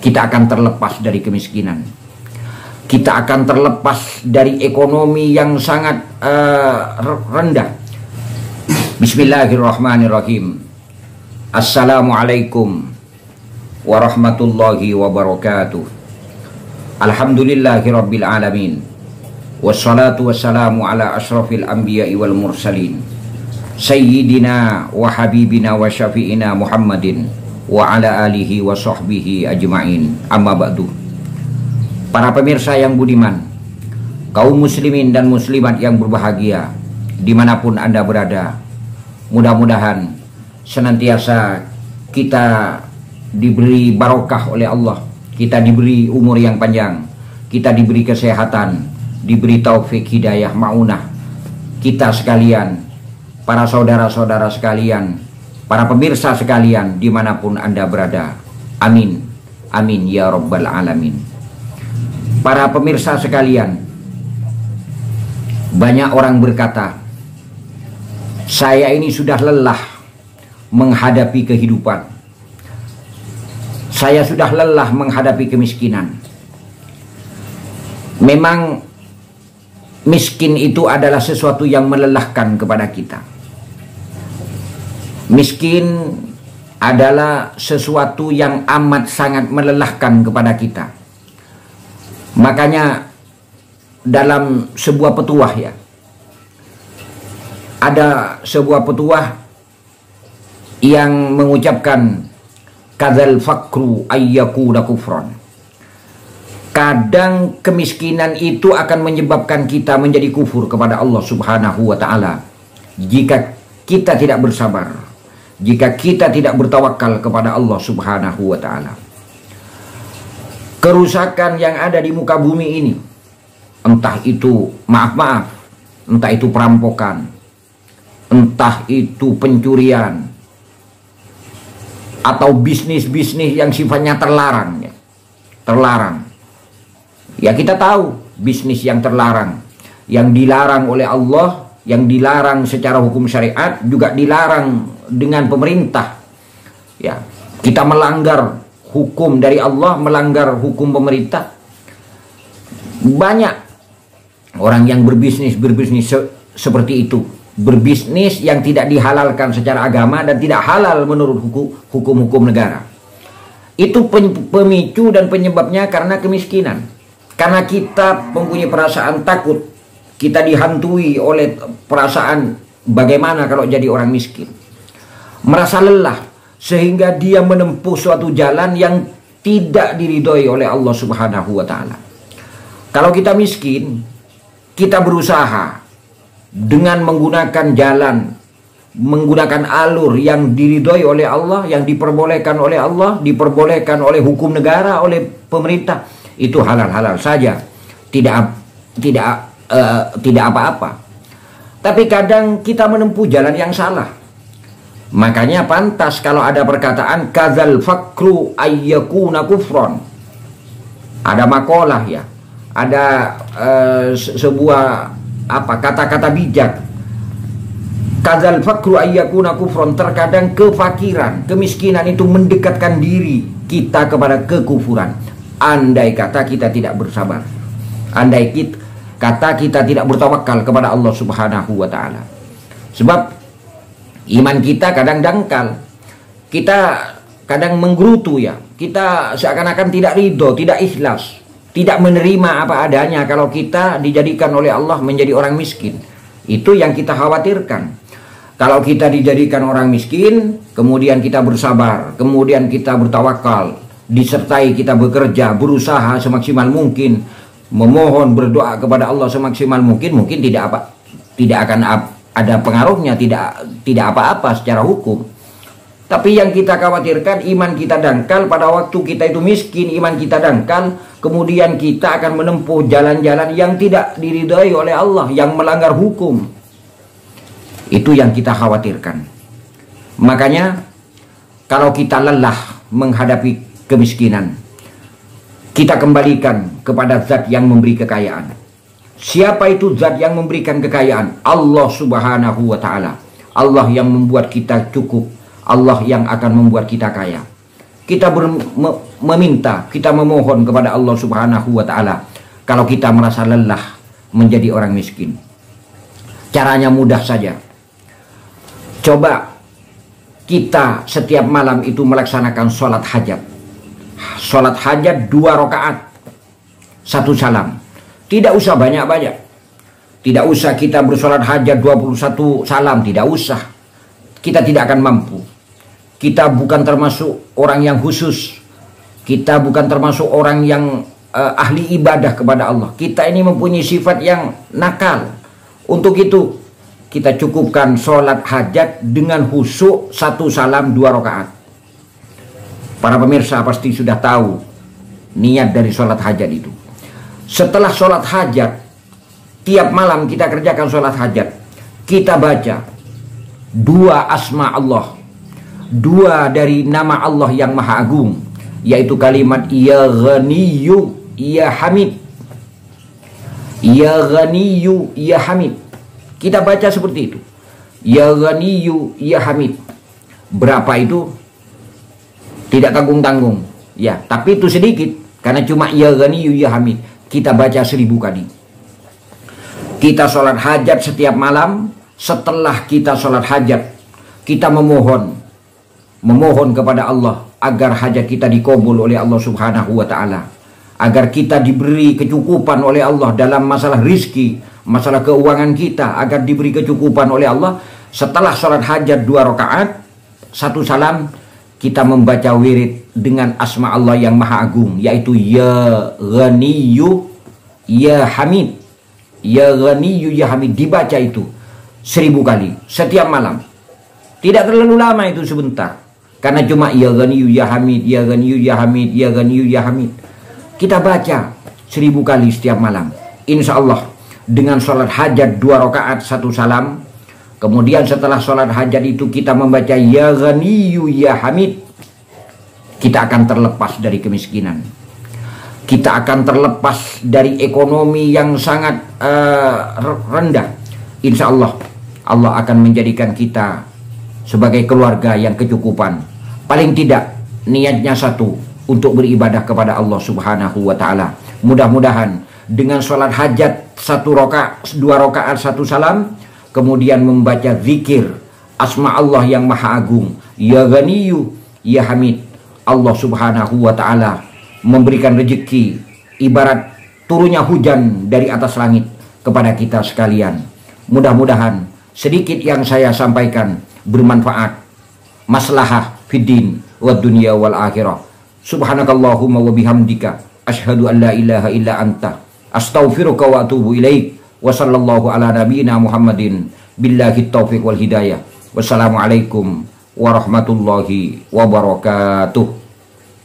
kita akan terlepas dari kemiskinan. Kita akan terlepas dari ekonomi yang sangat rendah. Bismillahirrahmanirrahim. Assalamualaikum warahmatullahi wabarakatuh. Alhamdulillahirabbil alamin. Wassalatu wassalamu ala asyrafil anbiya'i wal mursalin. Sayyidina wa habibina wa syafi'ina Muhammadin wa ala alihi wa sahbihi ajma'in. Amma ba'du. Para pemirsa yang budiman, kaum muslimin dan muslimat yang berbahagia dimanapun Anda berada, mudah-mudahan senantiasa kita diberi barokah oleh Allah, kita diberi umur yang panjang, kita diberi kesehatan, diberi taufik hidayah maunah. Kita sekalian, para saudara-saudara sekalian, para pemirsa sekalian dimanapun Anda berada, amin, amin ya rabbal alamin. Para pemirsa sekalian, banyak orang berkata, saya ini sudah lelah menghadapi kehidupan. Saya sudah lelah menghadapi kemiskinan. Memang miskin itu adalah sesuatu yang melelahkan kepada kita. Miskin adalah sesuatu yang amat sangat melelahkan kepada kita. Makanya dalam sebuah petuah ya, ada sebuah petuah yang mengucapkan kadzal fakru ayyakuna kufran. Kadang kemiskinan itu akan menyebabkan kita menjadi kufur kepada Allah Subhanahu wa taala jika kita tidak bersabar, jika kita tidak bertawakal kepada Allah Subhanahu wa taala. Kerusakan yang ada di muka bumi ini, entah itu maaf-maaf, entah itu perampokan, entah itu pencurian, atau bisnis-bisnis yang sifatnya terlarang ya. Terlarang. Ya kita tahu bisnis yang terlarang, yang dilarang oleh Allah, yang dilarang secara hukum syariat, juga dilarang dengan pemerintah. Ya, kita melanggar hukum dari Allah, melanggar hukum pemerintah. Banyak orang yang berbisnis seperti itu, berbisnis yang tidak dihalalkan secara agama dan tidak halal menurut hukum-hukum negara. Itu pemicu dan penyebabnya karena kemiskinan. Karena kita mempunyai perasaan takut, kita dihantui oleh perasaan bagaimana kalau jadi orang miskin. Merasa lelah sehingga dia menempuh suatu jalan yang tidak diridhoi oleh Allah Subhanahu wa taala. Kalau kita miskin, kita berusaha dengan menggunakan jalan, menggunakan alur yang diridhoi oleh Allah, yang diperbolehkan oleh Allah, diperbolehkan oleh hukum negara, oleh pemerintah. Itu halal-halal saja, tidak apa-apa. Tapi kadang kita menempuh jalan yang salah. Makanya pantas kalau ada perkataan kadzal fakru ayyakuna kufron. Ada makalah ya, ada sebuah kata-kata bijak. Kadzal fakru ayyakuna kufron. Terkadang kefakiran, kemiskinan itu mendekatkan diri kita kepada kekufuran. Andai kata kita tidak bersabar, andai kata kita tidak bertawakal kepada Allah Subhanahu wa taala. Sebab iman kita kadang dangkal, kita kadang menggerutu ya, kita seakan-akan tidak ridho, tidak ikhlas, tidak menerima apa adanya kalau kita dijadikan oleh Allah menjadi orang miskin. Itu yang kita khawatirkan. Kalau kita dijadikan orang miskin, kemudian kita bersabar, kemudian kita bertawakal, disertai kita bekerja, berusaha semaksimal mungkin, memohon, berdoa kepada Allah semaksimal mungkin tidak akan ada pengaruhnya, tidak apa-apa secara hukum. Tapi yang kita khawatirkan, iman kita dangkal pada waktu kita itu miskin, iman kita dangkal, kemudian kita akan menempuh jalan-jalan yang tidak diridhai oleh Allah, yang melanggar hukum. Itu yang kita khawatirkan. Makanya kalau kita lelah menghadapi kemiskinan, kita kembalikan kepada zat yang memberi kekayaan. Siapa itu zat yang memberikan kekayaan? Allah Subhanahu wa ta'ala. Allah yang membuat kita cukup, Allah yang akan membuat kita kaya. kita meminta, kita memohon kepada Allah Subhanahu wa Ta'ala kalau kita merasa lelah menjadi orang miskin. Caranya mudah saja. Coba kita setiap malam itu melaksanakan sholat hajat. Sholat hajat 2 rakaat, 1 salam. Tidak usah banyak-banyak. Tidak usah kita bersolat hajat 21 salam, tidak usah. Kita tidak akan mampu. Kita bukan termasuk orang yang khusus. Kita bukan termasuk orang yang ahli ibadah kepada Allah. Kita ini mempunyai sifat yang nakal. Untuk itu kita cukupkan sholat hajat dengan khusyuk 1 salam 2 rakaat. Para pemirsa pasti sudah tahu niat dari sholat hajat itu. Setelah sholat hajat, tiap malam kita kerjakan sholat hajat, kita baca 2 asma Allah, 2 dari nama Allah yang Maha Agung, yaitu kalimat Ya Ghaniyu Ya Hamid. Ya Ghaniyu Ya Hamid. Kita baca seperti itu. Ya Ghaniyu Ya Hamid. Berapa itu? Tidak tanggung-tanggung. Ya, tapi itu sedikit. Karena cuma Ya Ghaniyu Ya Hamid. Kita baca 1000 kali. Kita sholat hajat setiap malam. Setelah kita sholat hajat, kita memohon kepada Allah agar hajat kita dikabul oleh Allah Subhanahu wa Ta'ala, agar kita diberi kecukupan oleh Allah dalam masalah rizki, masalah keuangan kita, agar diberi kecukupan oleh Allah. Setelah sholat hajat 2 rakaat, 1 salam, kita membaca wirid dengan asma Allah yang Maha Agung, yaitu Ya Ghaniyu Ya Hamid. Ya Ghaniyu Ya Hamid, dibaca itu 1000 kali setiap malam. Tidak terlalu lama, itu sebentar. Karena cuma Ya Ghaniyu Ya Hamid, Ya Ghaniyu Ya Hamid, Ya Ghaniyu Ya Hamid. Kita baca 1000 kali setiap malam. Insya Allah dengan sholat hajat 2 rakaat 1 salam. Kemudian setelah sholat hajat itu kita membaca Ya Ghaniyu Ya Hamid. Kita akan terlepas dari kemiskinan. Kita akan terlepas dari ekonomi yang sangat rendah. Insya Allah, Allah akan menjadikan kita sebagai keluarga yang kecukupan. Paling tidak niatnya satu, untuk beribadah kepada Allah Subhanahu wa Ta'ala. Mudah-mudahan dengan sholat hajat 1 rakaat, 2 rakaat 1 salam, kemudian membaca zikir asma Allah yang Maha Agung, Ya Ghaniyu Ya Hamid, Allah Subhanahu wa Ta'ala memberikan rezeki ibarat turunnya hujan dari atas langit kepada kita sekalian. Mudah-mudahan sedikit yang saya sampaikan bermanfaat, maslahah fiddin wa dunya wal akhirah. Subhanakallahumma wa bihamdika asyhadu an la ilaha illa anta astaghfiruka wa atubu ilaik. Wa sallallahu ala nabiyyina Muhammadin billahi taufiq wal hidayah. Wassalamualaikum warahmatullahi wabarakatuh.